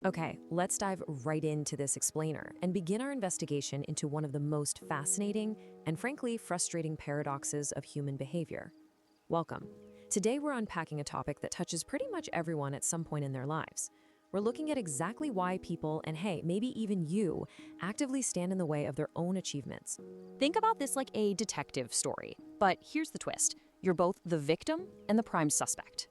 Okay, let's dive right into this explainer and begin our investigation into one of the most fascinating and frankly frustrating paradoxes of human behavior. Welcome. Today we're unpacking a topic that touches pretty much everyone at some point in their lives. We're looking at exactly why people, and hey, maybe even you, actively stand in the way of their own achievements. Think about this like a detective story, but here's the twist. You're both the victim and the prime suspect.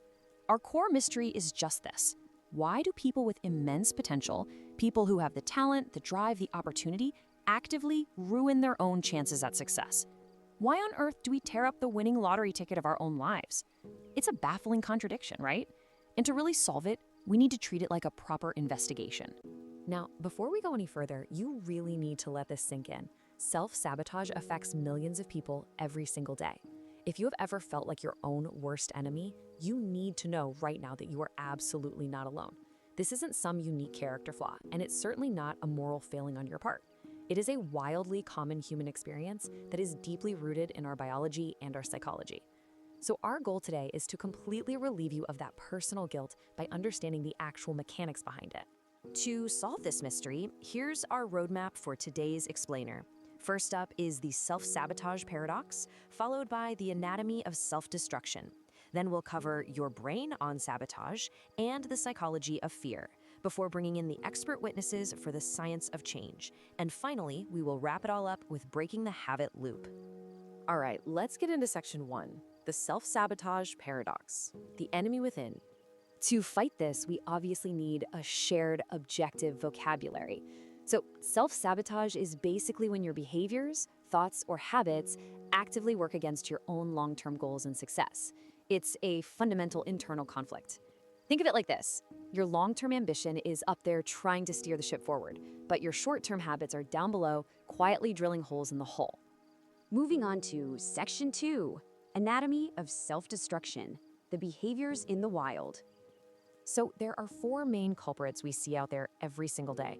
Our core mystery is just this. Why do people with immense potential, people who have the talent, the drive, the opportunity, actively ruin their own chances at success? Why on earth do we tear up the winning lottery ticket of our own lives? It's a baffling contradiction, right? And to really solve it, we need to treat it like a proper investigation. Now, before we go any further, you really need to let this sink in. Self-sabotage affects millions of people every single day. If you have ever felt like your own worst enemy, you need to know right now that you are absolutely not alone. This isn't some unique character flaw, and it's certainly not a moral failing on your part. It is a wildly common human experience that is deeply rooted in our biology and our psychology. So our goal today is to completely relieve you of that personal guilt by understanding the actual mechanics behind it. To solve this mystery, here's our roadmap for today's explainer. First up is the self-sabotage paradox, followed by the anatomy of self-destruction. Then we'll cover your brain on sabotage and the psychology of fear, before bringing in the expert witnesses for the science of change. And finally, we will wrap it all up with breaking the habit loop. All right, let's get into section 1, the self-sabotage paradox, the enemy within. To fight this, we obviously need a shared objective vocabulary. So self-sabotage is basically when your behaviors, thoughts, or habits actively work against your own long-term goals and success. It's a fundamental internal conflict. Think of it like this. Your long-term ambition is up there trying to steer the ship forward, but your short-term habits are down below, quietly drilling holes in the hull. Moving on to Section 2, Anatomy of Self-Destruction, the Behaviors in the Wild. So there are 4 main culprits we see out there every single day.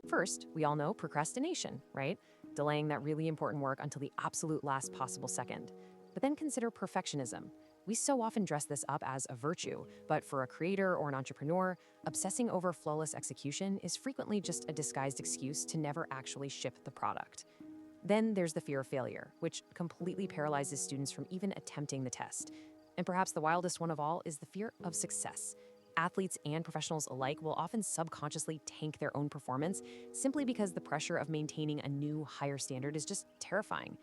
First, we all know procrastination, right? Delaying that really important work until the absolute last possible second. But then consider perfectionism. We so often dress this up as a virtue, but for a creator or an entrepreneur, obsessing over flawless execution is frequently just a disguised excuse to never actually ship the product. Then there's the fear of failure, which completely paralyzes students from even attempting the test. And perhaps the wildest one of all is the fear of success. Athletes and professionals alike will often subconsciously tank their own performance simply because the pressure of maintaining a new, higher standard is just terrifying.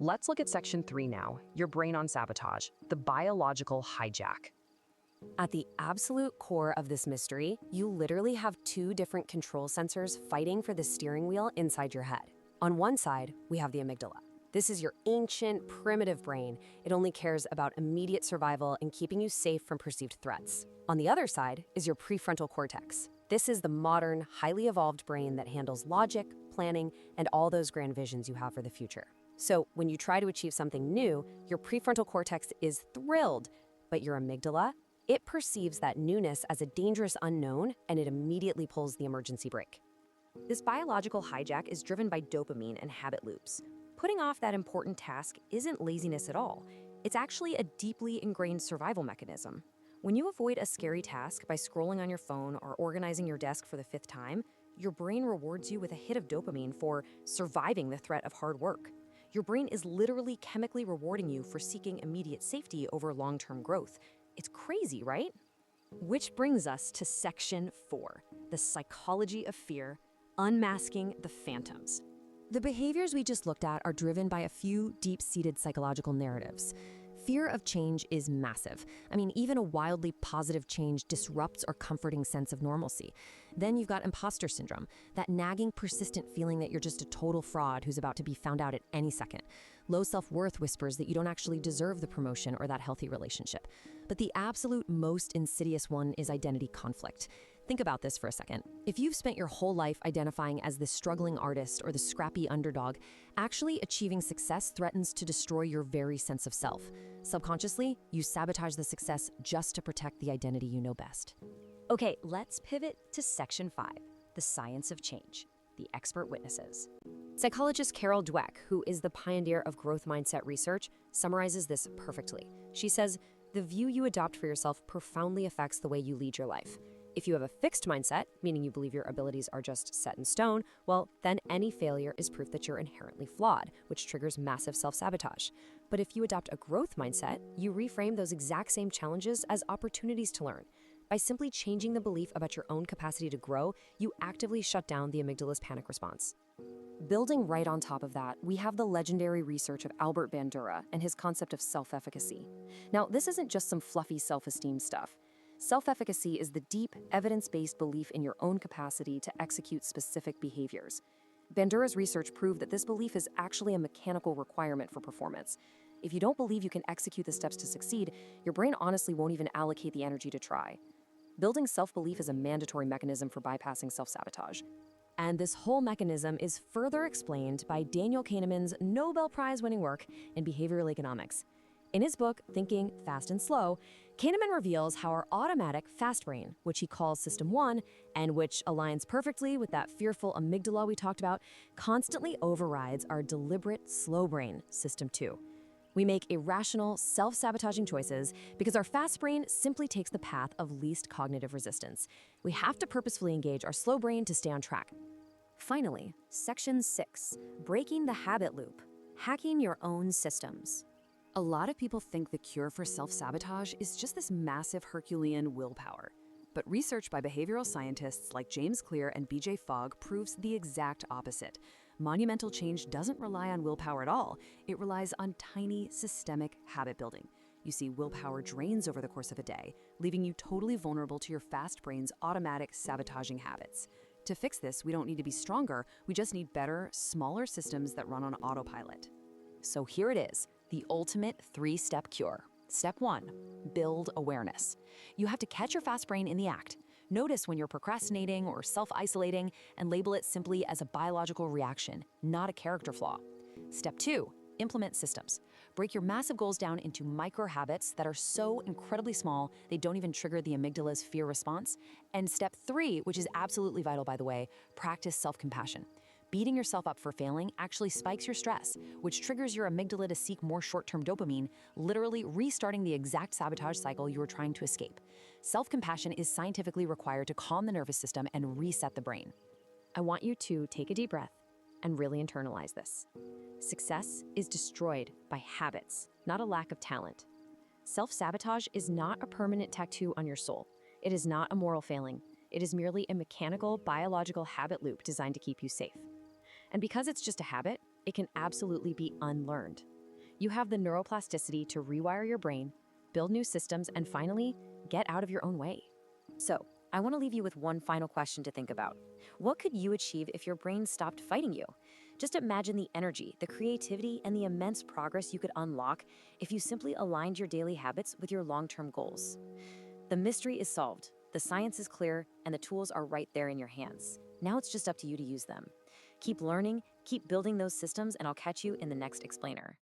Let's look at section 3 now, your brain on sabotage, the biological hijack. At the absolute core of this mystery, you literally have 2 different control sensors fighting for the steering wheel inside your head. On one side, we have the amygdala. This is your ancient, primitive brain. It only cares about immediate survival and keeping you safe from perceived threats. On the other side is your prefrontal cortex. This is the modern, highly evolved brain that handles logic, planning, and all those grand visions you have for the future. So when you try to achieve something new, your prefrontal cortex is thrilled, but your amygdala, it perceives that newness as a dangerous unknown, and it immediately pulls the emergency brake. This biological hijack is driven by dopamine and habit loops. Putting off that important task isn't laziness at all. It's actually a deeply ingrained survival mechanism. When you avoid a scary task by scrolling on your phone or organizing your desk for the 5th time, your brain rewards you with a hit of dopamine for surviving the threat of hard work. Your brain is literally chemically rewarding you for seeking immediate safety over long-term growth. It's crazy, right? Which brings us to section 4, the psychology of fear, unmasking the phantoms. The behaviors we just looked at are driven by a few deep-seated psychological narratives. Fear of change is massive. I mean, even a wildly positive change disrupts our comforting sense of normalcy. Then you've got imposter syndrome, that nagging, persistent feeling that you're just a total fraud who's about to be found out at any second. Low self-worth whispers that you don't actually deserve the promotion or that healthy relationship. But the absolute most insidious one is identity conflict. Think about this for a second. If you've spent your whole life identifying as the struggling artist or the scrappy underdog, actually achieving success threatens to destroy your very sense of self. Subconsciously, you sabotage the success just to protect the identity you know best. Okay, let's pivot to Section 5, the Science of Change, the Expert Witnesses. Psychologist Carol Dweck, who is the pioneer of growth mindset research, summarizes this perfectly. She says, "The view you adopt for yourself profoundly affects the way you lead your life. If you have a fixed mindset, meaning you believe your abilities are just set in stone, well, then any failure is proof that you're inherently flawed, which triggers massive self-sabotage. But if you adopt a growth mindset, you reframe those exact same challenges as opportunities to learn. By simply changing the belief about your own capacity to grow, you actively shut down the amygdala's panic response. Building right on top of that, we have the legendary research of Albert Bandura and his concept of self-efficacy. Now, this isn't just some fluffy self-esteem stuff. Self-efficacy is the deep, evidence-based belief in your own capacity to execute specific behaviors. Bandura's research proved that this belief is actually a mechanical requirement for performance. If you don't believe you can execute the steps to succeed, your brain honestly won't even allocate the energy to try. Building self-belief is a mandatory mechanism for bypassing self-sabotage. And this whole mechanism is further explained by Daniel Kahneman's Nobel Prize-winning work in behavioral economics. In his book, Thinking Fast and Slow, Kahneman reveals how our automatic fast brain, which he calls System 1, and which aligns perfectly with that fearful amygdala we talked about, constantly overrides our deliberate slow brain, System 2. We make irrational, self-sabotaging choices because our fast brain simply takes the path of least cognitive resistance. We have to purposefully engage our slow brain to stay on track. Finally, Section 6, Breaking the Habit Loop, Hacking Your Own Systems. A lot of people think the cure for self-sabotage is just this massive Herculean willpower. But research by behavioral scientists like James Clear and BJ Fogg proves the exact opposite. Monumental change doesn't rely on willpower at all. It relies on tiny, systemic habit building. You see, willpower drains over the course of a day, leaving you totally vulnerable to your fast brain's automatic sabotaging habits. To fix this, we don't need to be stronger, we just need better, smaller systems that run on autopilot. So here it is, the ultimate 3-step cure. Step 1, build awareness. You have to catch your fast brain in the act. Notice when you're procrastinating or self-isolating and label it simply as a biological reaction, not a character flaw. Step 2, implement systems. Break your massive goals down into micro habits that are so incredibly small they don't even trigger the amygdala's fear response. And step 3, which is absolutely vital by the way, practice self-compassion. Beating yourself up for failing actually spikes your stress, which triggers your amygdala to seek more short-term dopamine, literally restarting the exact sabotage cycle you were trying to escape. Self-compassion is scientifically required to calm the nervous system and reset the brain. I want you to take a deep breath and really internalize this. Success is destroyed by habits, not a lack of talent. Self-sabotage is not a permanent tattoo on your soul. It is not a moral failing. It is merely a mechanical, biological habit loop designed to keep you safe. And because it's just a habit, it can absolutely be unlearned. You have the neuroplasticity to rewire your brain, build new systems, and finally, get out of your own way. So, I want to leave you with one final question to think about. What could you achieve if your brain stopped fighting you? Just imagine the energy, the creativity, and the immense progress you could unlock if you simply aligned your daily habits with your long-term goals. The mystery is solved, the science is clear, and the tools are right there in your hands. Now it's just up to you to use them. Keep learning, keep building those systems, and I'll catch you in the next explainer.